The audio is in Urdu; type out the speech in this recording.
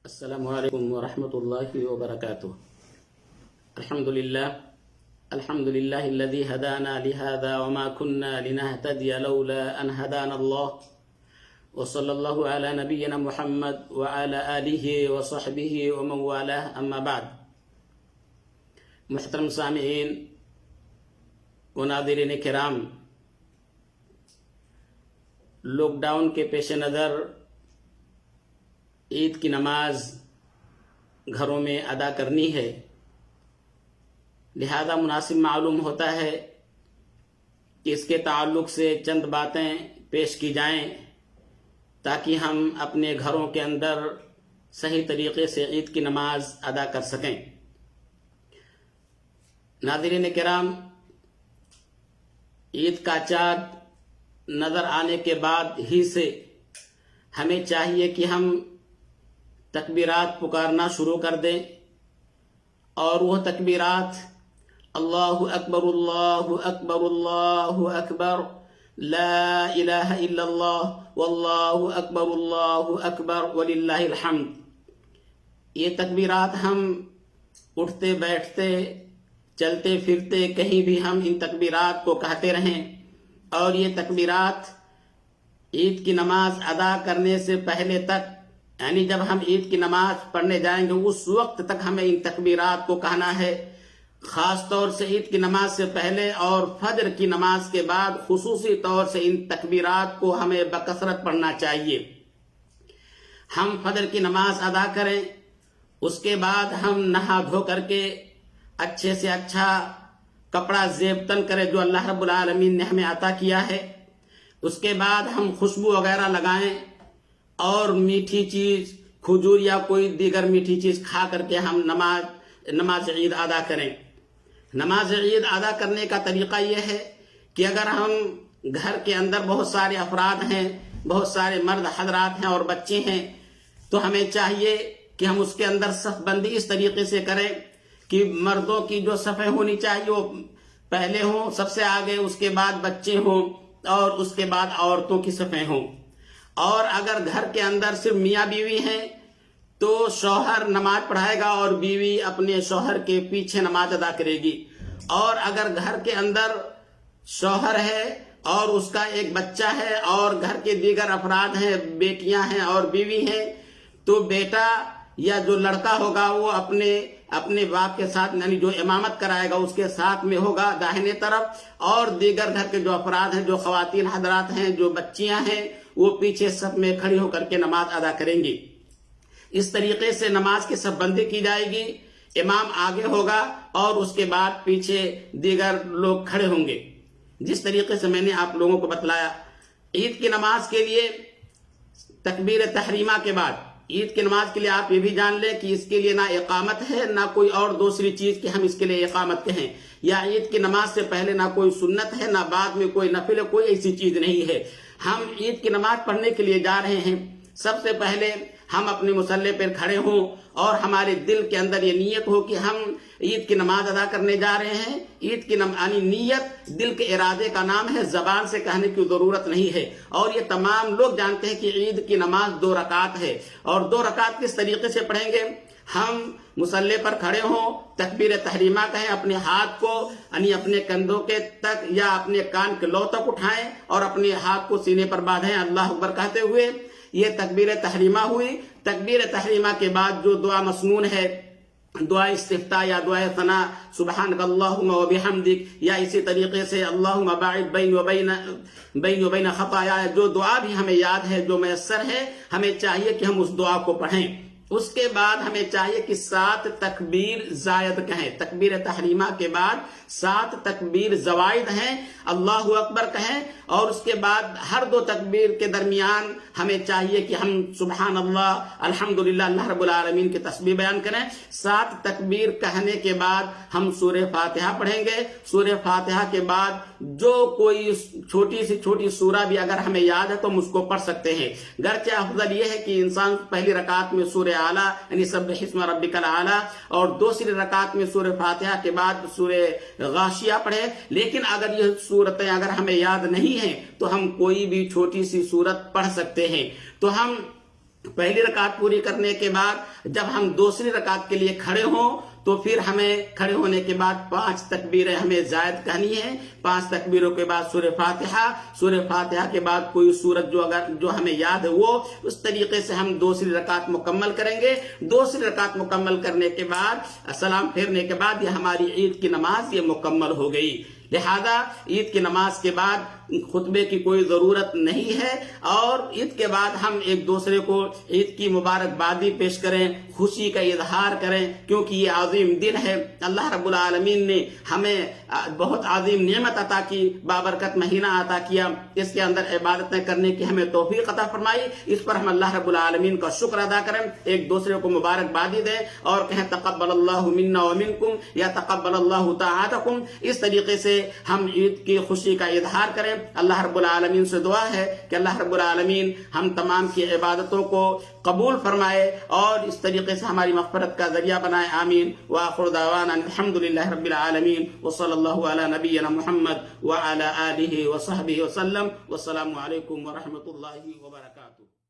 السلام علیکم ورحمۃ اللہ وبرکاتہ. الحمد للہ الذي هدانا لهذا وما كنا لنهتدي لولا ان هدانا الله وصلى الله على نبينا محمد وعلى آله وصحبه ومن والاه. اما بعد. محترم سامعین و ناظرین کرام، لاک ڈاؤن کے پیش نظر عید کی نماز گھروں میں ادا کرنی ہے، لہذا مناسب معلوم ہوتا ہے کہ اس کے تعلق سے چند باتیں پیش کی جائیں تاکہ ہم اپنے گھروں کے اندر صحیح طریقے سے عید کی نماز ادا کر سکیں. ناظرین کرام، عید کا چاند نظر آنے کے بعد ہی سے ہمیں چاہیے کہ ہم تکبیرات پکارنا شروع کر دیں، اور وہ تکبیرات اللہ اکبر اللہ اکبر اللہ اکبر، لا الہ الا اللہ واللہ اکبر وللہ الحمد. یہ تکبیرات ہم اٹھتے بیٹھتے چلتے پھرتے کہیں بھی ہم ان تکبیرات کو کہتے رہیں، اور یہ تکبیرات عید کی نماز ادا کرنے سے پہلے تک، یعنی جب ہم عید کی نماز پڑھنے جائیں گے اس وقت تک ہمیں ان تکبیرات کو کہنا ہے. خاص طور سے عید کی نماز سے پہلے اور فجر کی نماز کے بعد خصوصی طور سے ان تکبیرات کو ہمیں بکثرت پڑھنا چاہیے. ہم فجر کی نماز ادا کریں، اس کے بعد ہم نہا دھو کر کے اچھے سے اچھا کپڑا زیب تن کریں جو اللہ رب العالمین نے ہمیں عطا کیا ہے. اس کے بعد ہم خوشبو وغیرہ لگائیں اور میٹھی چیز، کھجور یا کوئی دیگر میٹھی چیز کھا کر کے ہم نماز عید ادا کریں. نماز عید ادا کرنے کا طریقہ یہ ہے کہ اگر ہم گھر کے اندر بہت سارے افراد ہیں، بہت سارے مرد حضرات ہیں اور بچے ہیں، تو ہمیں چاہیے کہ ہم اس کے اندر صف بندی اس طریقے سے کریں کہ مردوں کی جو صفیں ہونی چاہیے وہ پہلے ہوں سب سے آگے، اس کے بعد بچے ہوں اور اس کے بعد عورتوں کی صفیں ہوں. اور اگر گھر کے اندر صرف میاں بیوی ہیں تو شوہر نماز پڑھائے گا اور بیوی اپنے شوہر کے پیچھے نماز ادا کرے گی. اور اگر گھر کے اندر شوہر ہے اور اس کا ایک بچہ ہے اور گھر کے دیگر افراد ہیں، بیٹیاں ہیں اور بیوی ہیں، تو بیٹا یا جو لڑکا ہوگا وہ اپنے باپ کے ساتھ، یعنی جو امامت کرائے گا اس کے ساتھ میں ہوگا داہنے طرف، اور دیگر گھر کے جو افراد ہیں، جو خواتین حضرات ہیں، جو بچیاں ہیں، وہ پیچھے صف میں کھڑی ہو کر کے نماز ادا کریں گی. اس طریقے سے نماز کی صف بندی کی جائے گی. امام آگے ہوگا اور اس کے بعد پیچھے دیگر لوگ کھڑے ہوں گے، جس طریقے سے میں نے آپ لوگوں کو بتلایا. عید کی نماز کے لیے تکبیر تحریمہ کے بعد، عید کی نماز کے لیے آپ یہ بھی جان لیں کہ اس کے لیے نہ اقامت ہے نہ کوئی اور دوسری چیز کہ ہم اس کے لیے اقامت کہیں، یا عید کی نماز سے پہلے نہ کوئی سنت ہے نہ بعد میں کوئی نفل ہے، کوئی ایسی چیز نہیں ہے. ہم عید کی نماز پڑھنے کے لیے جا رہے ہیں، سب سے پہلے ہم اپنے مصلی پر کھڑے ہوں اور ہمارے دل کے اندر یہ نیت ہو کہ ہم عید کی نماز ادا کرنے جا رہے ہیں. عید کی یعنی نیت دل کے ارادے کا نام ہے، زبان سے کہنے کی ضرورت نہیں ہے. اور یہ تمام لوگ جانتے ہیں کہ عید کی نماز 2 رکعت ہے. اور 2 رکعت کس طریقے سے پڑھیں گے؟ ہم مصلی پر کھڑے ہوں، تکبیر تحریمہ کہیں، اپنے ہاتھ کو یعنی اپنے کندھوں کے تک یا اپنے کان کے لو تک اٹھائیں اور اپنے ہاتھ کو سینے پر باندھیں اللہ اکبر کہتے ہوئے. یہ تکبیر تحریمہ ہوئی. تکبیر تحریمہ کے بعد جو دعا مسنون ہے، دعا استفتاح یا دعا ثنا، سبحانک اللہم و بحمدک، یا اسی طریقے سے اللہم باعد بین و بین خطایا، جو دعا بھی ہمیں یاد ہے، جو میسر ہے، ہمیں چاہیے کہ ہم اس دعا کو پڑھیں. اس کے بعد ہمیں چاہیے کہ 7 تکبیر زائد کہیں. تکبیر تحریمہ کے بعد 7 تکبیر زوائد ہیں، اللہ اکبر کہیں. اور اس کے بعد ہر 2 تکبیر کے درمیان ہمیں چاہیے کہ ہم سبحان اللہ، الحمدللہ، اللہ رب العالمین کی تسبیح بیان کریں. 7 تکبیر کہنے کے بعد ہم سورہ فاتحہ پڑھیں گے. سورہ فاتحہ کے بعد جو کوئی چھوٹی سی چھوٹی سورہ بھی اگر ہمیں یاد ہے تو ہم اس کو پڑھ سکتے ہیں. گرچہ افضل یہ ہے کہ انسان پہلی رکعت میں سورہ اعلیٰ یعنی سبح اسم ربک الاعلیٰ اور دوسری رکعت میں سورہ فاتحہ کے بعد سورہ غاشیہ پڑھے. لیکن اگر یہ سورتیں اگر ہمیں یاد نہیں ہیں تو ہم کوئی بھی چھوٹی سی سورت پڑھ سکتے ہیں. تو ہم پہلی رکعت پوری کرنے کے بعد جب ہم دوسری رکعت کے لیے کھڑے ہوں تو پھر ہمیں کھڑے ہونے کے بعد 5 تکبیریں ہمیں زائد کہنی ہیں. 5 تکبیروں کے بعد سورہ فاتحہ کے بعد کوئی سورت جو ہمیں یاد ہے وہ اس طریقے سے ہم دوسری رکعت مکمل کریں گے. دوسری رکعت مکمل کرنے کے بعد سلام پھیرنے کے بعد یہ ہماری عید کی نماز یہ مکمل ہو گئی. لہذا عید کی نماز کے بعد خطبے کی کوئی ضرورت نہیں ہے اور عید کے بعد ہم ایک دوسرے کو عید کی مبارکبادی پیش کریں, خوشی کا اظہار کریں, کیونکہ یہ عظیم دن ہے. اللہ رب العالمین نے ہمیں بہت عظیم نعمت عطا کی, بابرکت مہینہ عطا کیا, اس کے اندر عبادتیں کرنے کی ہمیں توفیق عطا فرمائی. اس پر ہم اللہ رب العالمین کا شکر ادا کریں, ایک دوسرے کو مبارکبادی دیں اور کہیں تقبل اللہ منا ومنکم یا تقبل اللہ طاعتکم. اس طریقے سے ہم عید کی خوشی کا اظہار کریں. اللہ رب العالمین سے دعا ہے کہ اللہ رب العالمین ہم تمام کی عبادتوں کو قبول فرمائے اور اس طریقے سے ہماری مغفرت کا ذریعہ بنائے. آمین. وآخر دعوانا الحمدللہ رب العالمین وصلی اللہ علی نبینا محمد وعلی آلہ وصحبہ وسلم. والسلام علیکم ورحمۃ اللہ وبرکاتہ.